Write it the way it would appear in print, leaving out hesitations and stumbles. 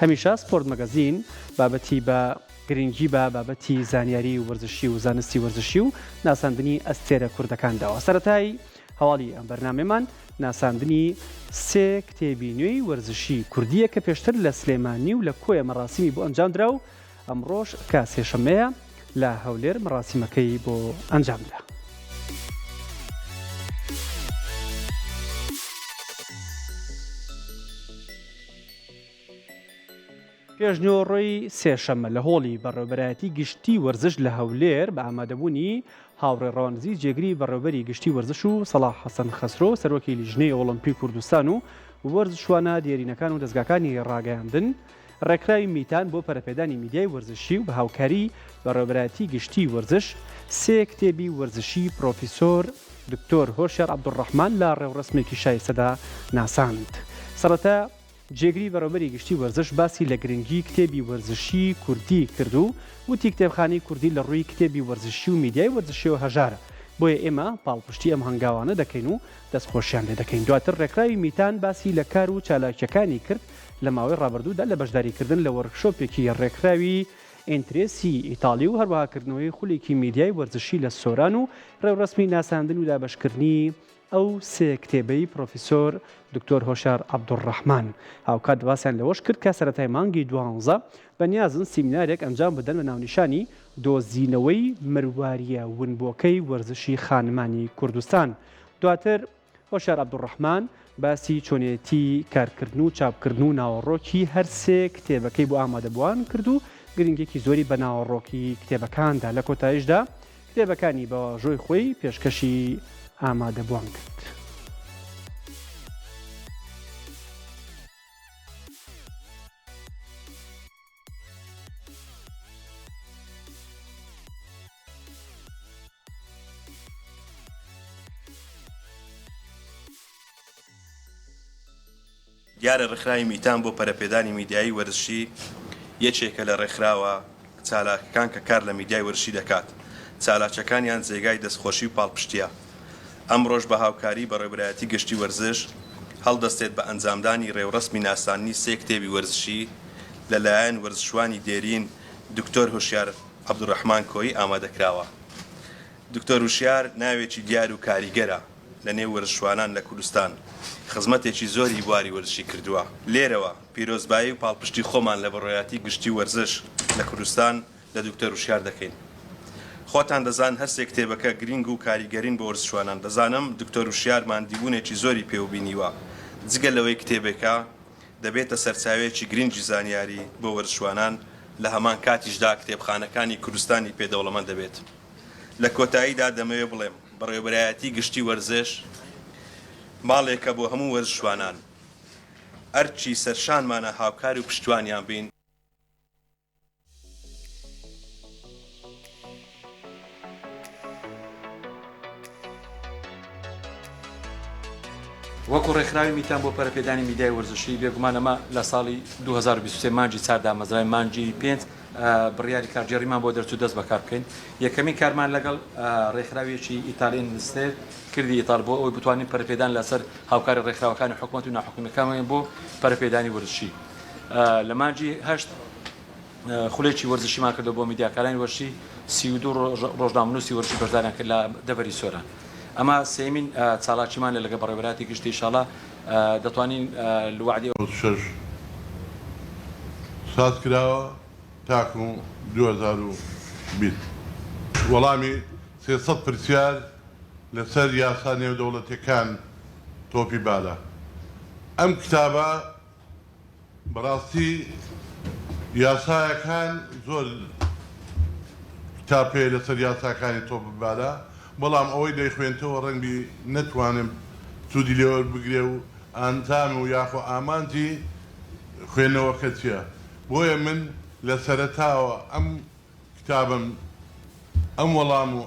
هەمیشە سپۆرت مەگەزین بابەتی بە گرنگی بە بابەتی زانیاری و وەرزشی و زانستی وەرزشی و ناساندنی ئەستێرە کوردەکانداوە. سەرەتای هەواڵی ئەم بەرنامەمان ناساندنی سێ کتێبی نوێی وەرزشی کوردیە کە پێشتر لە سلێمانی و لە کۆیە مەراسیمی بۆ ئەنجامدرا و ئەمڕۆژ کە سێشەمەیە لە هەولێر مەراسیمەکەی بۆ ئەنجامدرا. پێشنیۆڕۆی سێشەمە لە هۆڵی بەڕێوەبەرایەتی گشتی وەرزش لە هەولێر بە ئامادەبوونی هاوڕێ ڕەوانزی جێگری بەڕێوەبەری گشتی وەرزش و سەلاح حەسەن خەسرۆ سەرۆکی لیژنەی ئۆڵمپی کوردستان و وەرزشوانە دیێرینەکان و دەستگاکانی ڕاگەیاندن ڕێکخراوی میتان بۆ پەرەپێدانی میدیای وەرزشی و بە هاوکاری بەڕێوەبەرایەتی گشتی وەرزش سێ کتێبی وەرزشی پرۆفیسۆر دکتۆر هۆشیار عەبدوڕەحمان لە ڕێوڕسمێکی شایستەدا ناساند. سەرەتا جێگری بەڕێوەبەری گشتی وەرزش باسی لە گرنگی کتێبی وەرزشی کوردی کرد و وتی کتێبخانەی کوردی لە ڕووی کتێبی وەرزشی و میدیای وەرزشیەوە هەژارە، بۆیە ئێمە پاڵپشتی ئەم هەنگاوانە دەکەین و دەستخۆشیان لێ دەکەین. دواتر ڕێکخراوی میتان باسی لە کار و چالاکیەکانی کرد لە ماوەی ڕابردوودا لە بەشداریکردن لە وەرکشۆپێکی ڕێکخراوی ئینترێسی ئیتاڵی و هەروەهاکردنەوەی خولێکی میدیای وەرزشی لە سۆران و ڕێوڕسمی ناساندن و دابەشکردنی ئەو سێ کتێبەی پرۆفیسۆر دکتۆر هۆشیار عەبدوڕەحمان. هاوکات دواسیان لەوەش کرد کە سەرەتای مانگی 12 بەنیازن سیمینارێک ئەنجام بدەن بە ناونیشانی دۆزینەوەی مروواریە ونبۆکەی وەرزشی خانمانی کوردستان. دواتر هۆشیار عەبدوڕەحمان باسی چۆنێتی کارکردن و چاپکردن و ناوەڕۆکی هەر سێ کتێبەکەی بۆ ئامادەبووان کرد و گرنگێکی زۆری بە ناوەڕۆکی کتێبەکاندا. لە کۆتاییشدا کتێبەکانی بە ژۆی خۆی پێشکەشی ئامادەبووان کرد. دیارە ڕێکخراوی میتان بۆ پەرەپێدانی میدیایی وەرزشی یەکێکە لە ڕێکخراوە چالاکەکان کە کار لە میدیای وەرزشی دەکات. چالاکیەکانیان جێگای دەستخۆشی و پاڵپشتیە. ئەمڕۆژ بە هاوکاری بەڕێوەبەرایەتی گشتی وەرزش هەڵدەستێت بە ئەنجامدانی ڕێوڕسمی ناساندنی سێ کتێبی وەرزشی لەلایەن وەرزشوانی دێرین دکتۆر هۆشیار عەبدوڕەحمان کۆیی ئامادەکراوە. دکتۆر هۆشیار ناوێکی دیار و کاریگەرە لە نێو وەرزشوانان لە کوردستان. خزمەتێکی زۆری بواری وەرزشی کردووە. لێرەوە پیرۆزبایی و پاڵپشتی خۆمان لە بەڕێوەبەرایەتی گشتی وەرزش لە کوردستان لە دکتۆر هۆشیار دەکەین. خۆتان دەزان هەرسێک کتێبەکە گرنگ و کاریگەرین بە وەرزشوانان. دەزانم دکتۆر هۆشیار مادیبوونێکی زۆری پێوبینیوە. جگە لەوەی کتێبێکە دەبێتە سەرچاوەیەکی گرنگی زانیاری بۆ وەرزشوانان لە هەمان کاتیشدا کتێبخانەکانی کوردستانی پێدەوڵەمەند دەبێت. لە کۆتاییدا دەمەوێت بڵێم بەڕێوەبەرایەتی گشتی وەرزش ماڵێکە بۆ هەموو وەرزشوانان. ئەرچی سەرشانمانە هاوکار و پشتوانیان بین. وەکو ڕێکخراوی میتان بۆ پەرەپێدانی میدیای وەرزشی بێگومانەمە لە ساڵی 2023 مانجی 4 دامەزرای مانجی 5 بڕیاری کارجێڕیمان بۆ دەرچوو دەست بەکار بکەین. یەکەمین کارمان لەگەڵ ڕێکخراوێکی ئیتاڵی مینستێر کردی ئیتاڵ بۆ ئەوی بتوانین پەرەپێدان لەسەر هاوکاری ڕێکخراوەکانی حکوومەت و ناحکومیەکانمان بۆ پەرەپێدانی وەرزشی. لە مانجی 8 خولێکی وەرزشیمان کردو بۆ میدیاکارانی وەرزشی 32 ڕۆژنامەنووسی وەرزشی بەردانیان کرد لە دەڤەری سۆران. ئەمە سێمین چالاکیمان لەگە بەڕێوەبەرایەتی گشتی ئینشاڵڵا دەتوانین وعدی ساز کراوە تاکو 2020 وەڵامی 300 پرسیار لەسەر یاسا نێودەوڵەتیەکان تۆپی بالا. ئەم کتابە بەڕاستی یاسایەکان زۆر کتابێ لەسەر یاساکانی تۆپ بالا، بەڵام ئەوەی دەیخوێنتەوە ڕەنگی نەتوانم سوودی لێوە بگرێ و ئەنجام و یاخۆ ئامانجی خوێندنەوەکە چییە. بۆیە من لە سەرەتاوە ئەم کتابم ئەم وەڵام و